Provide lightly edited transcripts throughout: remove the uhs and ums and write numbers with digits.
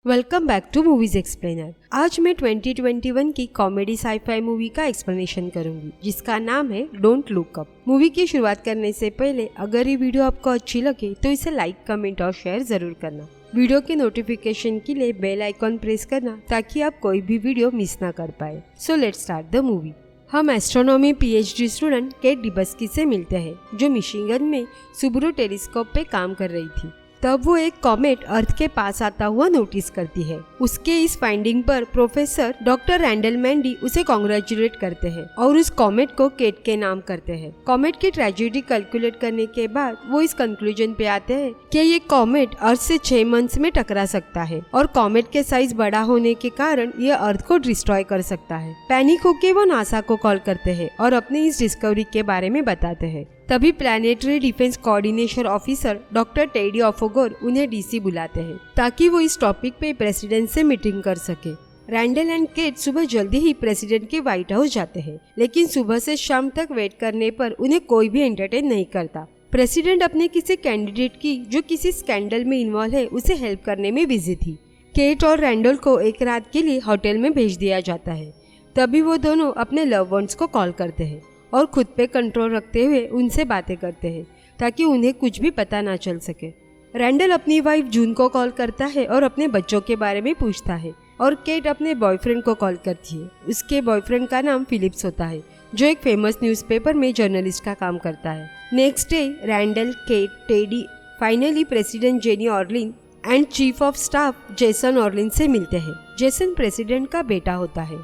Welcome back to movies explainer. आज मैं 2021 की कॉमेडी साई-फाई मूवी का एक्सप्लेनेशन करूंगी जिसका नाम है डोंट लुक अप। मूवी की शुरुआत करने से पहले अगर ये वीडियो आपको अच्छी लगे तो इसे लाइक, कमेंट और शेयर जरूर करना। वीडियो के नोटिफिकेशन के लिए बेल आइकॉन प्रेस करना ताकि आप कोई भी वीडियो मिस ना कर पाए। So let's start the movie. हम एस्ट्रोनॉमी PhD स्टूडेंट केट डिबस्की से मिलते हैं जो मिशिगन में सुबरू टेलीस्कोप पे काम कर रही थी। तब वो एक कॉमेट अर्थ के पास आता हुआ नोटिस करती है। उसके इस फाइंडिंग पर प्रोफेसर डॉक्टर रैंडल मैंडी उसे कॉन्ग्रेचुलेट करते हैं और उस कॉमेट को केट के नाम करते हैं। कॉमेट की ट्रेजेडी कैलकुलेट करने के बाद वो इस कंक्लूजन पे आते हैं कि ये कॉमेट अर्थ से 6 मंथ्स में टकरा सकता है और कॉमेट के साइज बड़ा होने के कारण ये अर्थ को डिस्ट्रॉय कर सकता है। पैनिक होके वो नासा को कॉल करते हैं और अपनी इस डिस्कवरी के बारे में बताते हैं। तभी planetary defense coordination officer doctor Teddy ऑफोगोर उन्हें DC बुलाते हैं ताकि वो इस टॉपिक पे प्रेसिडेंट से मीटिंग कर सके। रैंडल एंड केट सुबह जल्दी ही प्रेसिडेंट के व्हाइट हाउस जाते हैं, लेकिन सुबह से शाम तक वेट करने पर उन्हें कोई भी एंटरटेन नहीं करता। प्रेसिडेंट अपने किसी कैंडिडेट की जो किसी स्कैंडल में इन्वॉल्व है उसे हेल्प करने में बिजी थी। केट और रैंडल को एक रात के लिए होटल में भेज दिया जाता है। तभी वो दोनों अपने लव वंस को कॉल करते हैं और खुद पे कंट्रोल रखते हुए उनसे बातें करते हैं ताकि उन्हें कुछ भी पता ना चल सके। रैंडल अपनी वाइफ जून को कॉल करता है और अपने बच्चों के बारे में पूछता है और केट अपने बॉयफ्रेंड को कॉल करती है। उसके बॉयफ्रेंड का नाम फिलिप्स होता है जो एक फेमस न्यूज़पेपर में जर्नलिस्ट का काम करता है। Next day Randall, Kate, Teddy finally president Janie Orlean and chief of staff Jason Orlean से मिलते हैं। जेसन प्रेसिडेंट का बेटा होता है।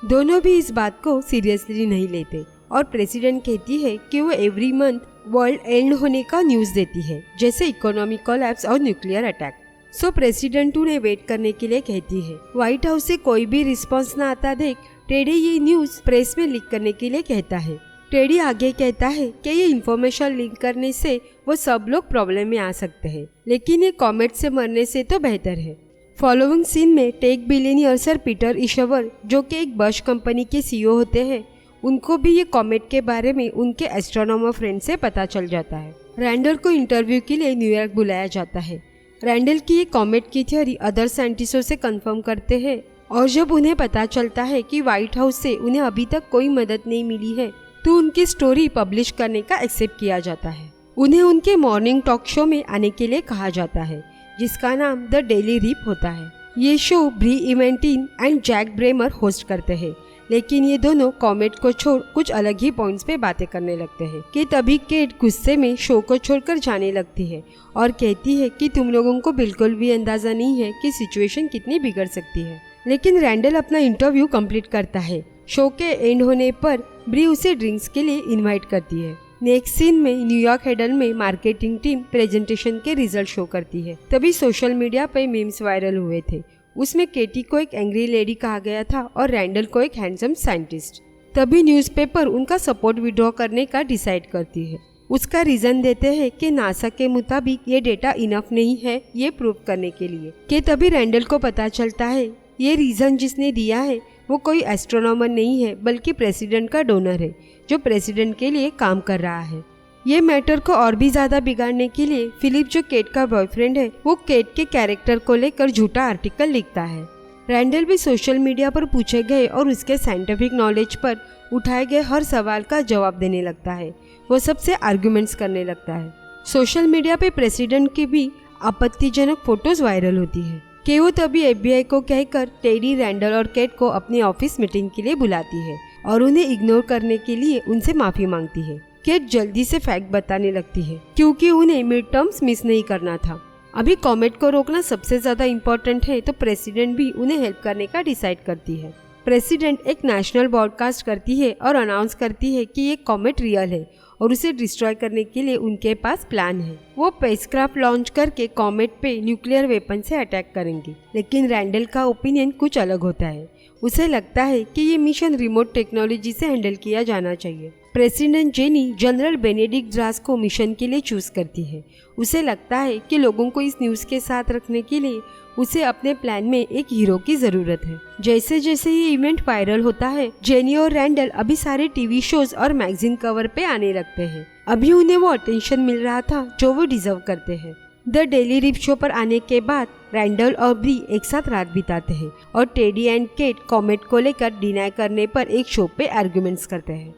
दोनों भी इस बात को सीरियसली नहीं लेते और प्रेसिडेंट कहती है कि वो एवरी मंथ वर्ल्ड एंड होने का न्यूज़ देती है, जैसे इकोनॉमिक कोलैप्स और न्यूक्लियर अटैक। सो प्रेसिडेंट उन्हें वेट करने के लिए कहती है। व्हाइट हाउस से कोई भी रिस्पांस ना आता देख टेडी ये न्यूज़ प्रेस में लीक करने के लिए कहता है। टेडी आगे कहता है कि ये इन्फॉर्मेशन लीक करने से वो सब लोग प्रॉब्लम में आ सकते हैं, लेकिन ये कॉमेट से मरने से तो बेहतर है। फॉलोइंग सीन में टेक बिलियनियर सर पीटर इशवर जो कि एक बश कंपनी के CEO होते हैं, उनको भी ये कॉमेट के बारे में उनके एस्ट्रोनॉमर फ्रेंड से पता चल जाता है। रैंडल को इंटरव्यू के लिए न्यूयॉर्क बुलाया जाता है। रैंडल की ये कॉमेट की थ्योरी अदर साइंटिस्टों से कंफर्म करते हैं और जब उन्हें पता चलता है कि व्हाइट हाउस से उन्हें अभी तक कोई मदद नहीं मिली है तो उनकी स्टोरी पब्लिश करने का एक्सेप्ट किया जाता है। उन्हें उनके मॉर्निंग टॉक शो में आने के लिए कहा जाता है जिसका नाम द डेली रिप होता है। ये शो ब्री इवेंटिन एंड जैक ब्रेमर होस्ट करते हैं, लेकिन ये दोनों कॉमेट को छोड़ कुछ अलग ही पॉइंट्स पे बातें करने लगते हैं कि तभी केट गुस्से में शो को छोड़कर जाने लगती है और कहती है कि तुम लोगों को बिल्कुल भी अंदाजा नहीं है कि सिचुएशन कितनी बिगड़ सकती है। लेकिन रैंडल अपना इंटरव्यू कंप्लीट करता है। शो के एंड होने पर ब्री उसे ड्रिंक्स के लिए इन्वाइट करती है। नेक्स्ट सीन में न्यूयॉर्क हेडल में मार्केटिंग टीम प्रेजेंटेशन के रिजल्ट शो करती है। तभी सोशल मीडिया पे मीम्स वायरल हुए थे। उसमें केटी को एक एंग्री लेडी कहा गया था और रैंडल को एक हैंडसम साइंटिस्ट। तभी न्यूज़पेपर उनका सपोर्ट विड्रॉ करने का डिसाइड करती है। उसका रीजन देते हैं कि नासा के मुताबिक ये डेटा इनफ नहीं है ये प्रूव करने के लिए। कि तभी रैंडल को पता चलता है ये रीजन जिसने दिया है वो कोई एस्ट्रोनॉमर नहीं है बल्कि प्रेसिडेंट का डोनर है जो प्रेसिडेंट के लिए काम कर रहा है। ये मैटर को और भी ज्यादा बिगाड़ने के लिए फिलिप जो केट का बॉयफ्रेंड है वो केट के कैरेक्टर को लेकर झूठा आर्टिकल लिखता है। रैंडल भी सोशल मीडिया पर पूछे गए और उसके साइंटिफिक नॉलेज पर उठाए गए हर सवाल का जवाब देने लगता है। वो सबसे आर्गुमेंट्स करने लगता है। सोशल मीडिया पे प्रेसिडेंट की भी आपत्तिजनक फोटोज वायरल होती है कि वो तभी FBI को कहकर टेडी, रैंडल और केट को अपनी ऑफिस मीटिंग के लिए बुलाती है और उन्हें इग्नोर करने के लिए उनसे माफी मांगती है। केट जल्दी से फैक्ट बताने लगती है क्योंकि उन्हें मिड टर्म्स मिस नहीं करना था। अभी कॉमेट को रोकना सबसे ज्यादा इम्पोर्टेंट है तो प्रेसिडेंट भी उन्हें हेल्प करने का डिसाइड करती है। प्रेसिडेंट एक नेशनल ब्रॉडकास्ट करती है और अनाउंस करती है कि ये कॉमेट रियल है और उसे डिस्ट्रॉय करने के लिए उनके पास प्लान है। वो स्पेसक्राफ्ट लॉन्च करके कॉमेट पे न्यूक्लियर वेपन से अटैक करेंगे, लेकिन रैंडल का ओपिनियन कुछ अलग होता है। उसे लगता है कि ये मिशन रिमोट टेक्नोलॉजी से हैंडल किया जाना चाहिए। President jenny general Benedict draws को मिशन के लिए चूज करती है। उसे लगता है कि लोगों को इस न्यूज़ के साथ रखने के लिए उसे अपने प्लान में एक हीरो की जरूरत है। जैसे जैसे ये इवेंट वायरल होता है जेनी और रैंडल अभी सारे टीवी शोज और मैगजीन कवर पे आने लगते हैं। अभी उन्हें वो अटेंशन मिल रहा था जो वो डिजर्व करते हैं। द डेली रिप शो पर आने के बाद रैंडल और ब्री एक साथ रात बिताते हैं और टेडी एंड केट कॉमेट को लेकर डिनाई करने पर एक शो पे आर्ग्यूमेंट्स करते हैं।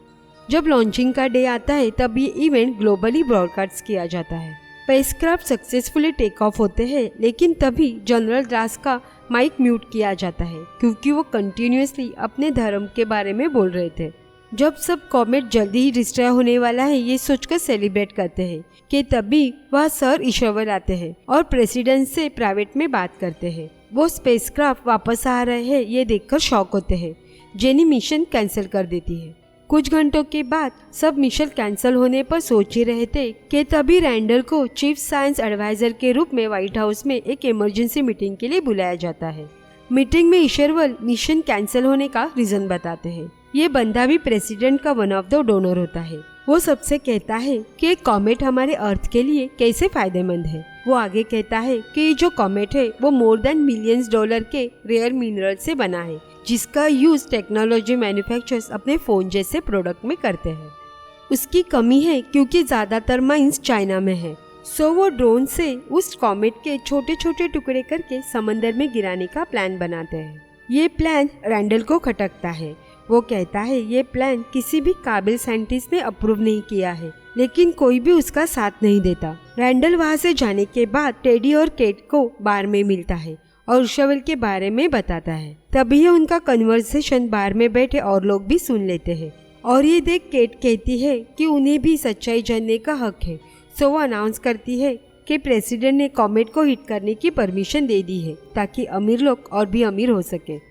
जब लॉन्चिंग का डे आता है तब ये इवेंट ग्लोबली ब्रॉडकास्ट किया जाता है। स्पेसक्राफ्ट सक्सेसफुली टेक ऑफ होते हैं, लेकिन तभी जनरल ड्रास का माइक म्यूट किया जाता है क्योंकि वो कंटिन्यूअसली अपने धर्म के बारे में बोल रहे थे। जब सब कॉमेट जल्दी ही डिस्ट्रॉय होने वाला है ये सोचकर सेलिब्रेट करते हैं कि तभी वह सर ईश्वर आते हैं और प्रेसिडेंट से प्राइवेट में बात करते हैं। वो स्पेसक्राफ्ट वापस आ रहे हैं ये देखकर शॉक होते हैं। जेनी मिशन कैंसिल कर देती है। कुछ घंटों के बाद सब मिशन कैंसिल होने पर सोच ही रहे थे कि तभी रैंडल को चीफ साइंस एडवाइजर के रूप में व्हाइट हाउस में एक इमरजेंसी मीटिंग के लिए बुलाया जाता है। मीटिंग में ईश्वरवल मिशन कैंसिल होने का रीजन बताते हैं। ये बंदा भी प्रेसिडेंट का वन ऑफ द डोनर होता है। वो सबसे कहता है कि कॉमेट हमारे अर्थ के लिए कैसे फायदेमंद है। वो आगे कहता है कि जो कॉमेट है वो मोर देन मिलियंस डॉलर के रेयर मिनरल से बना है जिसका यूज टेक्नोलॉजी मैन्युफैक्चरर्स अपने फोन जैसे प्रोडक्ट में करते हैं। उसकी कमी है क्योंकि ज्यादातर माइंस चाइना में है। सो वो ड्रोन से उस कॉमेट के छोटे छोटे टुकड़े करके समंदर में गिराने का प्लान बनाते हैं। ये प्लान रैंडल को खटकता है। वो कहता है ये प्लान किसी भी काबिल साइंटिस्ट ने अप्रूव नहीं किया है, लेकिन कोई भी उसका साथ नहीं देता। रैंडल वहाँ से जाने के बाद टेडी और केट को बार में मिलता है और ईश्वरवल के बारे में बताता है। तभी उनका कन्वर्सेशन बार में बैठे और लोग भी सुन लेते हैं और ये देख केट कहती है कि उन्हें भी सच्चाई जानने का हक है। सो वो अनाउंस करती है कि प्रेसिडेंट ने कॉमेट को हिट करने की परमिशन दे दी है ताकि अमीर लोग और भी अमीर हो सके।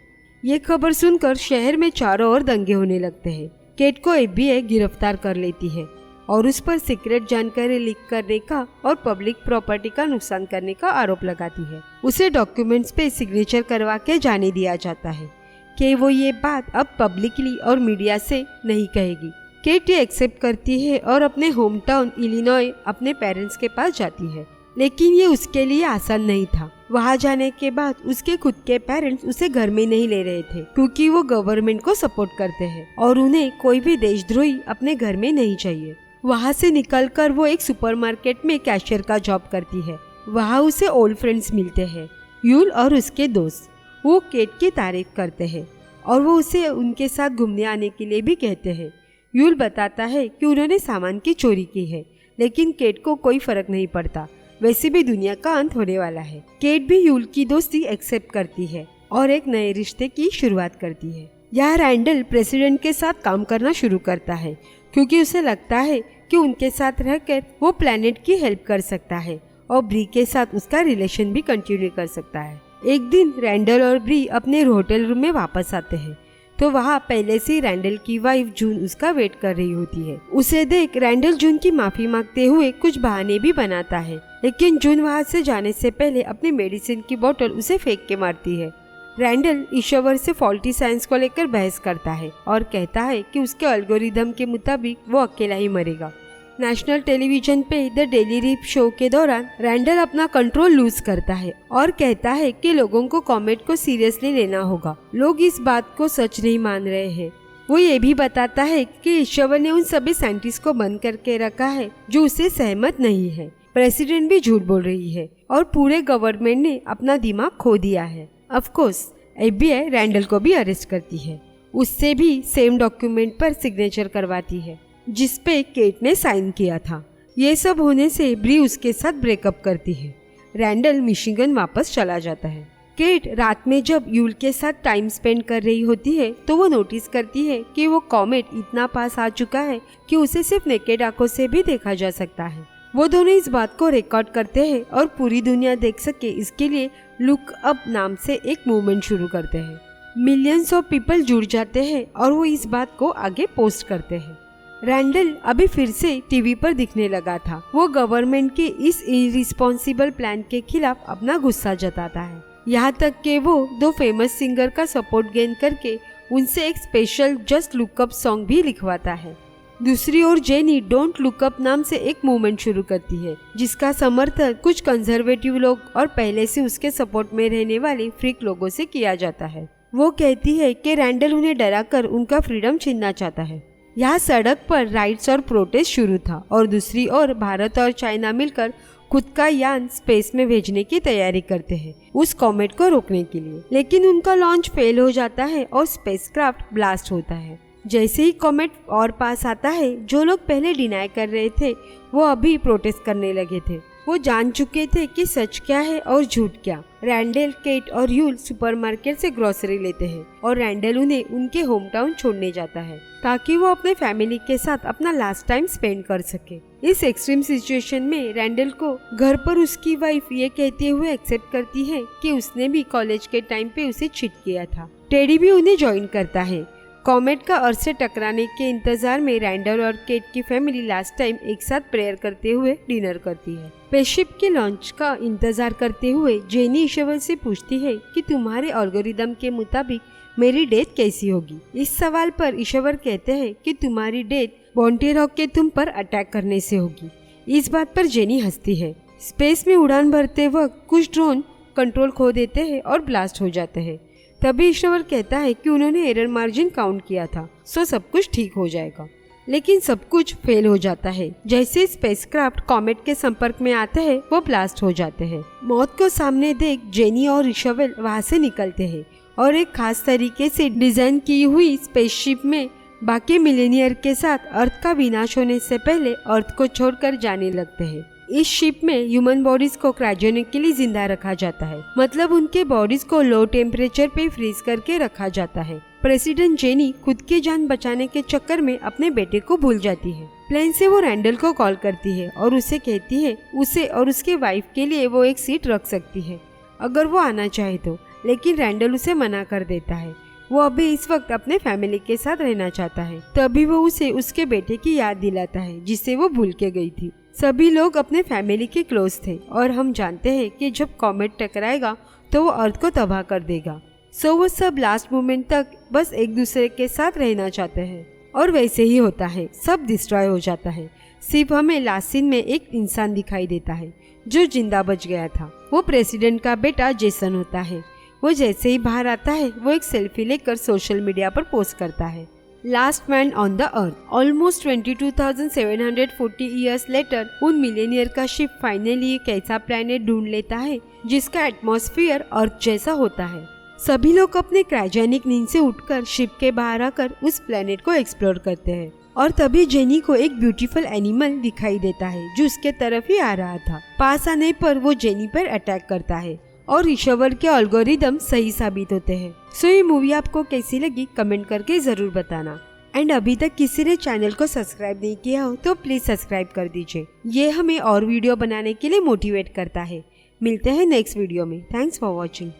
ये खबर सुनकर शहर में चारों ओर दंगे होने लगते हैं। केट को FBI गिरफ्तार कर लेती है और उस पर सीक्रेट जानकारी लीक करने का और पब्लिक प्रॉपर्टी का नुकसान करने का आरोप लगाती है। उसे डॉक्यूमेंट्स पे सिग्नेचर करवा के जाने दिया जाता है कि वो ये बात अब पब्लिकली और मीडिया से नहीं कहेगी। केट ये एक्सेप्ट करती है और अपने होम टाउन इलिनॉय अपने पेरेंट्स के पास जाती है, लेकिन ये उसके लिए आसान नहीं था। वहाँ जाने के बाद उसके खुद के पेरेंट्स उसे घर में नहीं ले रहे थे क्योंकि वो गवर्नमेंट को सपोर्ट करते हैं और उन्हें कोई भी देशद्रोही अपने घर में नहीं चाहिए। वहाँ से निकलकर वो एक सुपरमार्केट में कैशियर का जॉब करती है। वहाँ उसे ओल्ड फ्रेंड्स मिलते हैं, यूल और उसके दोस्त। वो केट की तारीफ करते हैं और वो उसे उनके साथ घूमने आने के लिए भी कहते हैं। यूल बताता है कि उन्होंने सामान की चोरी की है, लेकिन केट को कोई फर्क नहीं पड़ता, वैसे भी दुनिया का अंत होने वाला है। केट भी यूल की दोस्ती एक्सेप्ट करती है और एक नए रिश्ते की शुरुआत करती है। यहाँ रैंडल प्रेसिडेंट के साथ काम करना शुरू करता है क्योंकि उसे लगता है कि उनके साथ रहकर वो प्लेनेट की हेल्प कर सकता है और ब्री के साथ उसका रिलेशन भी कंटिन्यू कर सकता है। एक दिन रैंडल और ब्री अपने होटल रूम में वापस आते हैं तो वहाँ पहले से रैंडल की वाइफ जून उसका वेट कर रही होती है। उसे देख रैंडल जून की माफी मांगते हुए कुछ बहाने भी बनाता है, लेकिन जून वहाँ से जाने से पहले अपनी मेडिसिन की बोतल उसे फेंक के मारती है। रैंडल ईश्वर से फॉल्टी साइंस को लेकर बहस करता है और कहता है कि उसके एल्गोरिदम के मुताबिक वो अकेला ही मरेगा। नेशनल टेलीविजन पे द डेली रिप शो के दौरान रैंडल अपना कंट्रोल लूज करता है और कहता है कि लोगों को कॉमेट को सीरियसली लेना होगा। लोग इस बात को सच नहीं मान रहे हैं। वो ये भी बताता है कि ईश्वर ने उन सभी साइंटिस्ट को बंद करके रखा है जो उससे सहमत नहीं है। प्रेसिडेंट भी झूठ बोल रही है और पूरे गवर्नमेंट ने अपना दिमाग खो दिया है। ऑफ कोर्स FBI रैंडल को भी अरेस्ट करती है। उससे भी सेम डॉक्यूमेंट पर सिग्नेचर करवाती है जिसपे केट ने साइन किया था। ये सब होने से ब्री उसके साथ ब्रेकअप करती है। रैंडल मिशिगन वापस चला जाता है। केट रात में जब यूल के साथ टाइम स्पेंड कर रही होती है तो वो नोटिस करती है कि वो कॉमेट इतना पास आ चुका है कि उसे सिर्फ नेकेड आंखों से भी देखा जा सकता है। वो दोनों इस बात को रिकॉर्ड करते हैं और पूरी दुनिया देख सके इसके लिए लुक अप नाम से एक मूवमेंट शुरू करते हैं। मिलियंस ऑफ पीपल जुड़ जाते हैं और वो इस बात को आगे पोस्ट करते हैं। रैंडल अभी फिर से टीवी पर दिखने लगा था। वो गवर्नमेंट के इस इररिस्पॉन्सिबल प्लान के खिलाफ अपना गुस्सा जताता है, यहाँ तक कि वो 2 फेमस सिंगर का सपोर्ट गेन करके उनसे एक स्पेशल जस्ट लुकअप सॉन्ग भी लिखवाता है। दूसरी ओर जेनी डोंट लुक अप नाम से एक मूवमेंट शुरू करती है जिसका समर्थन कुछ कंजर्वेटिव लोग और पहले से उसके सपोर्ट में रहने वाले फ्रीक लोगों से किया जाता है। वो कहती है कि रैंडल उन्हें डराकर उनका फ्रीडम छीनना चाहता है। यहाँ सड़क पर राइट्स और प्रोटेस्ट शुरू था और दूसरी ओर भारत और चाइना मिलकर खुद का यान स्पेस में भेजने की तैयारी करते हैं उस कॉमेट को रोकने के लिए, लेकिन उनका लॉन्च फेल हो जाता है और स्पेसक्राफ्ट ब्लास्ट होता है। जैसे ही कॉमेट और पास आता है, जो लोग पहले डिनाई कर रहे थे वो अभी प्रोटेस्ट करने लगे थे। वो जान चुके थे कि सच क्या है और झूठ क्या। रैंडल, केट और यूल सुपरमार्केट से ग्रोसरी लेते हैं और रैंडल उन्हें उनके होम टाउन छोड़ने जाता है ताकि वो अपने फैमिली के साथ अपना लास्ट टाइम स्पेंड कर सके। इस एक्सट्रीम सिचुएशन में रैंडल को घर पर उसकी वाइफ ये कहते हुए एक्सेप्ट करती है कि उसने भी कॉलेज के टाइम पे उसे चीट किया था। टेडी भी उन्हें ज्वाइन करता है। कॉमेट का अर्थ से टकराने के इंतजार में रैंडल और केट की फैमिली लास्ट टाइम एक साथ प्रेयर करते हुए डिनर करती है। स्पेसशिप के लॉन्च का इंतजार करते हुए जेनी ईश्वर से पूछती है कि तुम्हारे एल्गोरिदम के मुताबिक मेरी डेथ कैसी होगी। इस सवाल पर ईश्वर कहते हैं कि तुम्हारी डेथ बॉन्टी रॉक के तुम पर अटैक करने से होगी। इस बात पर जेनी हंसती है। स्पेस में उड़ान भरते वक्त कुछ ड्रोन कंट्रोल खो देते हैं और ब्लास्ट हो जाते हैं। तभी ईश्वर कहता है कि उन्होंने एरर मार्जिन काउंट किया था, सो सब कुछ ठीक हो जाएगा। लेकिन सब कुछ फेल हो जाता है। जैसे स्पेसक्राफ्ट कॉमेट के संपर्क में आते हैं, वो ब्लास्ट हो जाते हैं। मौत को सामने देख जेनी और ईश्वर वहाँ से निकलते हैं और एक खास तरीके से डिजाइन की हुई स्पेसशिप में बाकी मिलेनियर के साथ अर्थ का विनाश होने से पहले अर्थ को छोड़कर जाने लगते हैं। इस शिप में ह्यूमन बॉडीज को क्रायोजेनिक के लिए जिंदा रखा जाता है, मतलब उनके बॉडीज को लो टेम्परेचर पे फ्रीज करके रखा जाता है। प्रेसिडेंट जेनी खुद की जान बचाने के चक्कर में अपने बेटे को भूल जाती है। प्लेन से वो रैंडल को कॉल करती है और उसे कहती है उसे और उसके वाइफ के लिए वो एक सीट रख सकती है अगर वो आना चाहे तो, लेकिन रैंडल उसे मना कर देता है। वो अभी इस वक्त अपने फैमिली के साथ रहना चाहता है। तभी वो उसे उसके बेटे की याद दिलाता है जिसे वो भूल के गई थी। सभी लोग अपने फैमिली के क्लोज थे और हम जानते हैं कि जब कॉमेट टकराएगा तो वो अर्थ को तबाह कर देगा। सो वो सब लास्ट मोमेंट तक बस एक दूसरे के साथ रहना चाहते हैं और वैसे ही होता है, सब डिस्ट्रॉय हो जाता है। सिर्फ हमें लास्ट सीन में एक इंसान दिखाई देता है जो जिंदा बच गया था। वो प्रेसिडेंट का बेटा जेसन होता है। वो जैसे ही बाहर आता है वो एक सेल्फी लेकर सोशल मीडिया पर पोस्ट करता है। Last man on the earth. Almost 22,740 years later उन मिलेनियर का शिप फाइनली एक ऐसा प्लेनेट ढूंढ लेता है जिसका एटमॉस्फेयर अर्थ जैसा होता है। सभी लोग अपने क्रायोजेनिक नींद से उठकर शिप के बाहर आकर उस प्लेनेट को एक्सप्लोर करते हैं और तभी जेनी को एक ब्यूटीफुल एनिमल दिखाई देता है जो उसके तरफ ही आ रहा था। पास आने पर वो जेनी पर अटैक करता है और ईश्वर के एल्गोरिदम सही साबित होते हैं। सो ये मूवी आपको कैसी लगी कमेंट करके जरूर बताना। एंड अभी तक किसी ने चैनल को सब्सक्राइब नहीं किया हो तो प्लीज सब्सक्राइब कर दीजिए। ये हमें और वीडियो बनाने के लिए मोटिवेट करता है। मिलते हैं नेक्स्ट वीडियो में। Thanks for watching.